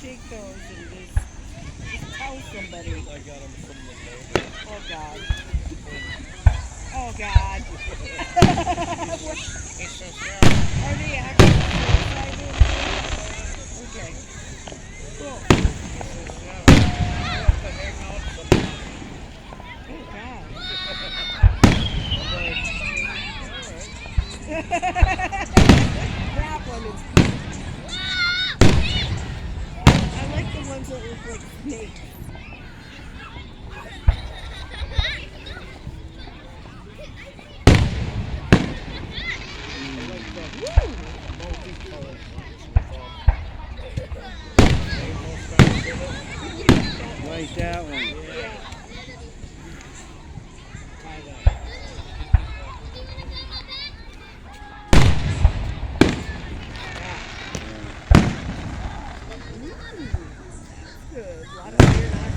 take those and just tell somebody. I got them from the neighbor. Oh God. Oh God. He says, yeah. Are they actually suicidal? Okay. Cool. He says, yeah. We have to hang out sometime. Oh God. I'm like, all right. That one is. I like the ones that look like snakes. I like the Woo! multicolored ones with rainbow stars in it. Like that one. Yeah. Tie that. Good. A lot of iron